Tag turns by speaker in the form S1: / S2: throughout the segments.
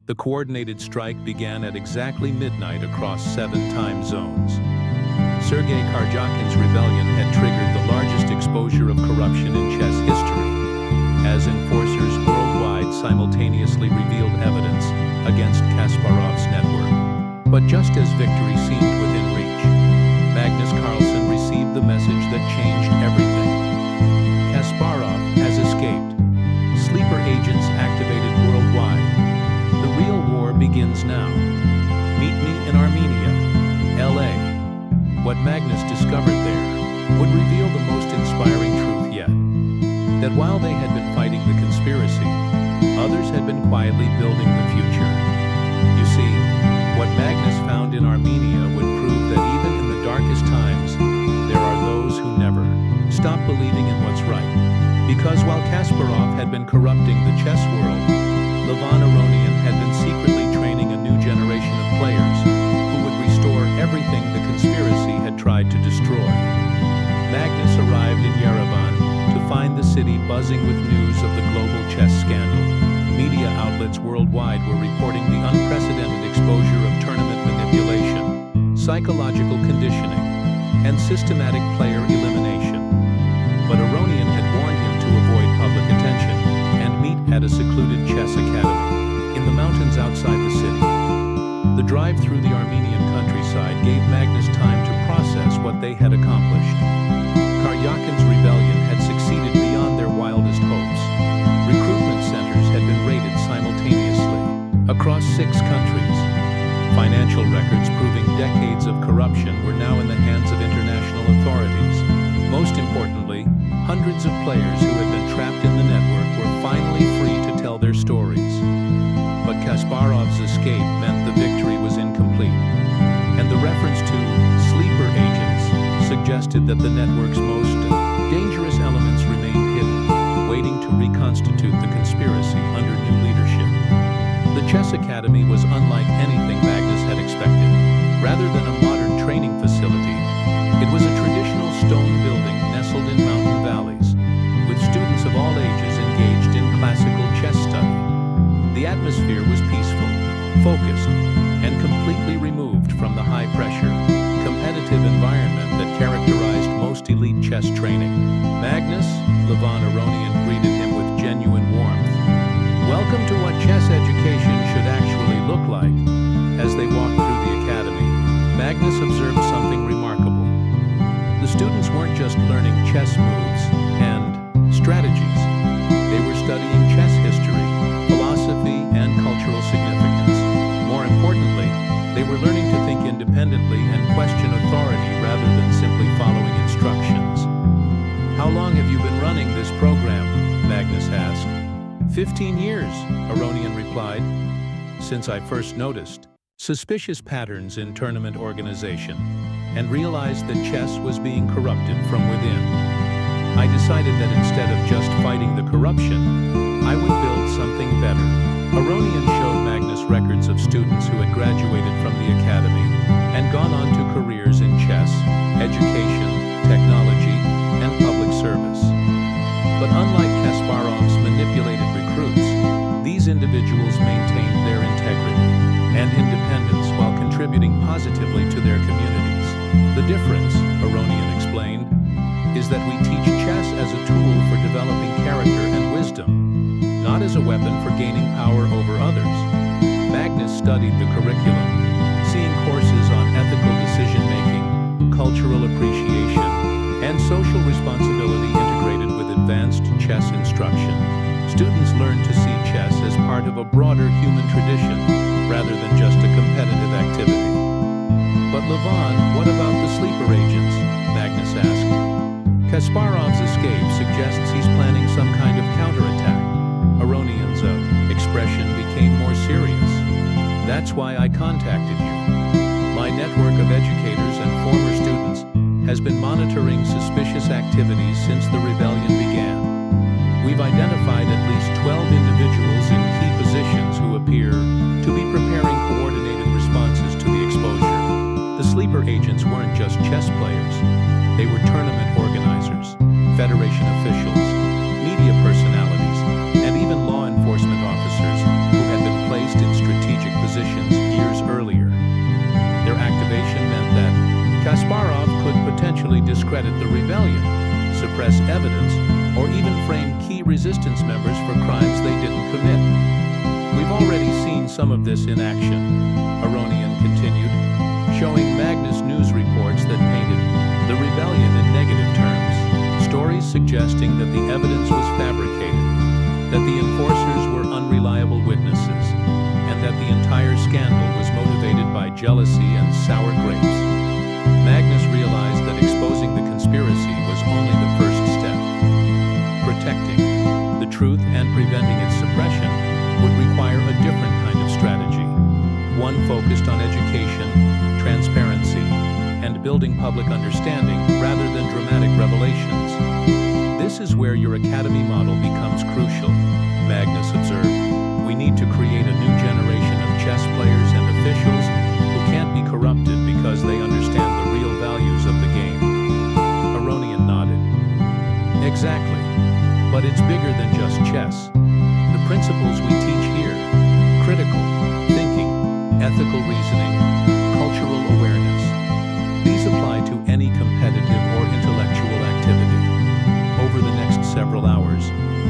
S1: The coordinated strike began at exactly midnight across 7 time zones. Sergey Karjakin's rebellion had triggered the largest exposure of corruption in chess history, as enforcers worldwide simultaneously revealed evidence against Kasparov's network. But just as victory seemed within reach, Magnus Carlsen received the message that changed everything. Kasparov has escaped. Sleeper agents activated worldwide. The real war begins now. Meet me in Armenia, LA. What Magnus discovered there would reveal the most inspiring truth yet. That while they had been fighting the conspiracy, others had been quietly building the future. You see, what Magnus found in Armenia would prove that even in the darkest times, there are those who never stop believing in what's right. Because while Kasparov had been corrupting the chess world, Levon Aronian had been secretly training a new generation of players who would restore everything the conspiracy had tried to destroy. Magnus arrived in Yerevan to find the city buzzing with news of the global chess scandal. Media outlets worldwide were reporting the unprecedented exposure of tournament manipulation, psychological conditioning, and systematic player elimination. But Aronian had warned him to avoid public attention and meet at a secluded chess academy in the mountains outside the city. The drive through the Armenian countryside gave Magnus time to process what they had accomplished. Karjakin's rebellion had succeeded beyond their wildest hopes. Recruitment centers had been raided simultaneously across 6 countries. Financial records proving decades of corruption were now in the hands of international authorities. Most importantly, hundreds of players who had been trapped in the network were finally free to tell their stories. But Kasparov's escape meant the victory was incomplete, and the reference to sleeper agents suggested that the network's most dangerous elements remained hidden, waiting to reconstitute the conspiracy under new leadership. The chess academy was unlike anything Magnus had expected. Rather than a modern training facility, it was a traditional stone building nestled in mountain valleys, with students of all ages engaged in classical chess study. The atmosphere was peaceful, focused, and completely removed from the high-pressure, competitive environment that characterized most elite chess training. Magnus, Levon Aronian greeted him with genuine warmth. "Welcome to what chess education should actually look like." As they walked through the academy, Magnus observed something remarkable. The students weren't just learning chess moves and strategies. They were studying chess history, philosophy, and cultural significance. More importantly, they were learning to think independently and question authority rather than simply following instructions. "How long have you been running this program?" Magnus asked. 15 years, Aronian replied, "since I first noticed suspicious patterns in tournament organization and realized that chess was being corrupted from within. I decided that instead of just fighting the corruption, I would build something better." Aronian showed Magnus records of students who had graduated from the academy and gone on to careers in chess, education, technology, and public service. But unlike Kasparov's manipulated recruits, these individuals maintained their integrity and independence while contributing positively to their communities. "The difference," Aronian explained, "is that we teach chess as a tool for developing character and wisdom, not as a weapon for gaining power over others." Magnus studied the curriculum, seeing courses on ethical decision-making, cultural appreciation, and social responsibility integrated with advanced chess instruction. Students learned to see chess as part of a broader human tradition, rather than just a competitive activity. "But Levon, what about the sleeper agents?" Magnus asked. "Kasparov's escape suggests he's planning some kind of counterattack." Aronian's expression became more serious. "That's why I contacted you. My network of educators and former students has been monitoring suspicious activities since the rebellion began. We've identified at least 12 individuals in key positions who appear to be preparing coordinated responses to the exposure. The sleeper agents weren't just chess players. They were tournament organizers, federation officials, media personalities, and even law enforcement officers who had been placed in strategic suppress evidence, or even frame key resistance members for crimes they didn't commit. We've already seen some of this in action, Aronian continued, showing Magnus news reports that painted the rebellion in negative terms, stories suggesting that the evidence was fabricated, that the enforcers were unreliable witnesses, and that the entire scandal was motivated by jealousy and sour grapes. Magnus realized that exposing the conspiracy was only the first step. Protecting the truth and preventing its suppression would require a different kind of strategy, one focused on education, transparency, and building public understanding rather than dramatic revelations. This is where your academy model becomes crucial, Magnus observed. We need to create a new generation of chess players and officials who can't be corrupted because they understand the real values of the game. Aronian nodded. Exactly. But it's bigger than just chess. The principles we teach here, critical thinking, ethical reasoning, cultural awareness, these apply to any competitive or intellectual activity. Over the next several hours,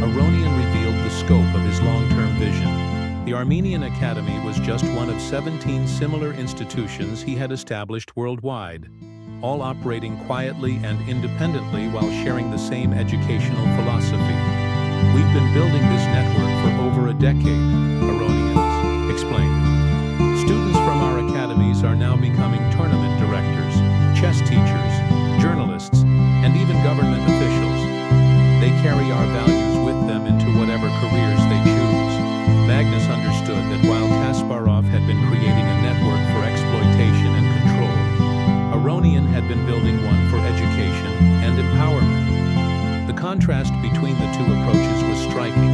S1: Aronian revealed the scope of his long-term vision. The Armenian Academy was just one of 17 similar institutions he had established worldwide, all operating quietly and independently while sharing the same educational philosophy. We've been building this network for over a decade, Aronian explained. Students from our academies are now becoming tournament directors, chess teachers, journalists, and even government officials. They carry our values with them into whatever careers they choose. Magnus understood that while Kasparov had been creating a network for exploitation and control, Aronian had been building one for education and empowerment. The contrast between the two approaches was striking,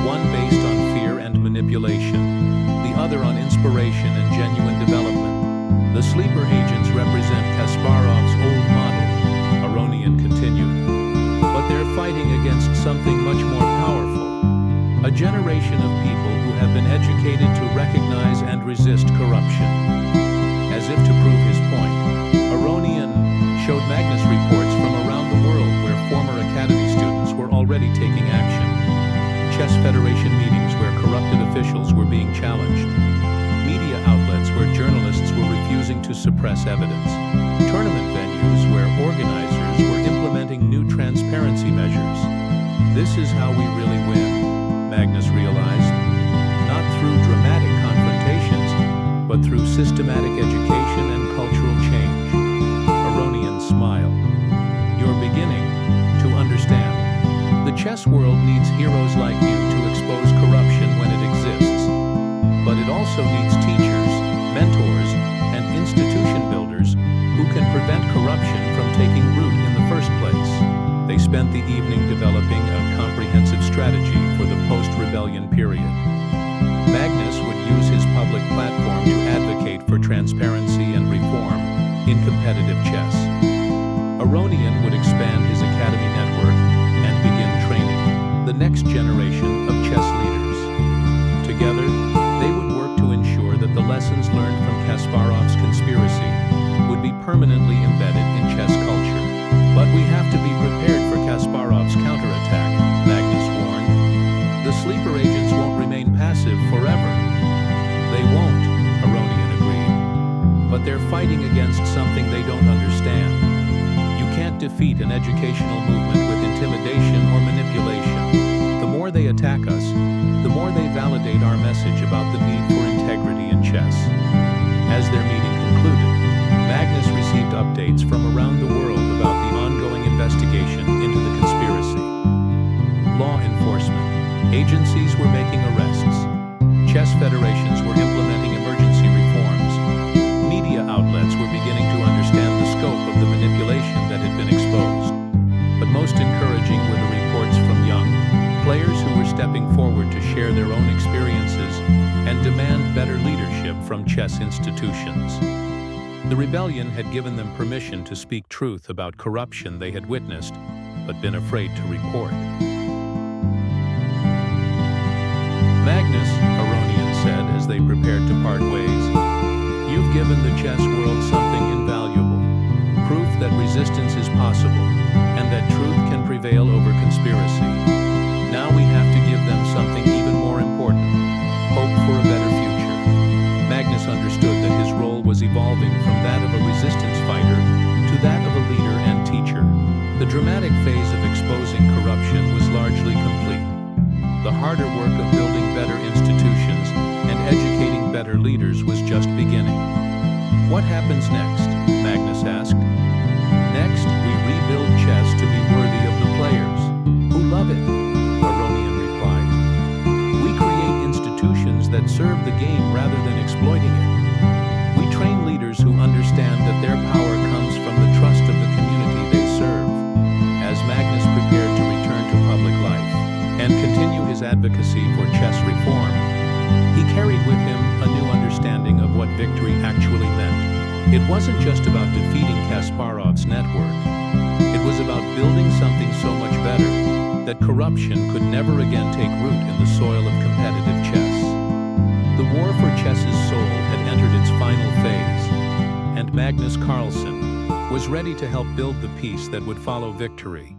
S1: one based on fear and manipulation, the other on inspiration and genuine development. The sleeper agents represent Kasparov's old model, Aronian continued. But they're fighting against something much more powerful, a generation of people who have been educated to recognize and resist corruption. As if to prove his point, Aronian showed Magnus reports from around the world where former academy students were already taking action. Chess Federation meetings where corrupted officials were being challenged. Media outlets where journalists were refusing to suppress evidence. Tournament venues where organizers were implementing new transparency measures. This is how we really win, Magnus realized. Not through dramatic confrontations, but through systematic education and cultural change. Aronian smiled. You're beginning to understand. The chess world needs heroes like you to expose corruption when it exists. But it also needs teachers, mentors, and institution builders who can prevent corruption from taking root in the first place. They spent the evening developing a comprehensive strategy for the post-rebellion period. Magnus would use his public platform to advocate for transparency and reform in competitive chess. Aronian would expand his academy network and begin training the next generation of chess leaders. Together, they would work to ensure that the lessons learned from Kasparov's conspiracy would be permanently embedded in chess culture. But we have to be prepared for Kasparov's counterattack, Magnus warned. The sleeper agents won't remain passive forever. They won't, Aronian agreed. But they're fighting against something they don't understand. You can't defeat an educational movement with intimidation or manipulation. The more they attack us, the more they validate our message about the need for integrity in chess. As their meeting concluded, Magnus received updates from around the world about the ongoing investigation into the conspiracy. Law enforcement agencies were making arrests. Chess federations were implementing emergency reforms. Media outlets were beginning to understand the scope of the manipulation that had been exposed. But most encouraging were the reports from young players who were stepping forward to share their own experiences and demand better leadership from chess institutions. The rebellion had given them permission to speak truth about corruption they had witnessed, but been afraid to report. Magnus, Aronian said as they prepared to part ways, you've given the chess world something invaluable, proof that resistance is possible, and that truth can evolving from that of a resistance fighter to that of a leader and teacher. The dramatic phase of exposing corruption was largely complete. The harder work of building better institutions and educating better leaders was just beginning. What happens next? Magnus asked. Next, we rebuild chess to be worthy of the players who love it, Aronian replied. We create institutions that serve the game rather than exploiting it. We train leaders who understand that their power comes from the trust of the community they serve. As Magnus prepared to return to public life and continue his advocacy for chess reform, he carried with him a new understanding of what victory actually meant. It wasn't just about defeating Kasparov's network. It was about building something so much better that corruption could never again take root in the soil of competitive chess. The war for chess's soul had entered its final phase, and Magnus Carlsen was ready to help build the peace that would follow victory.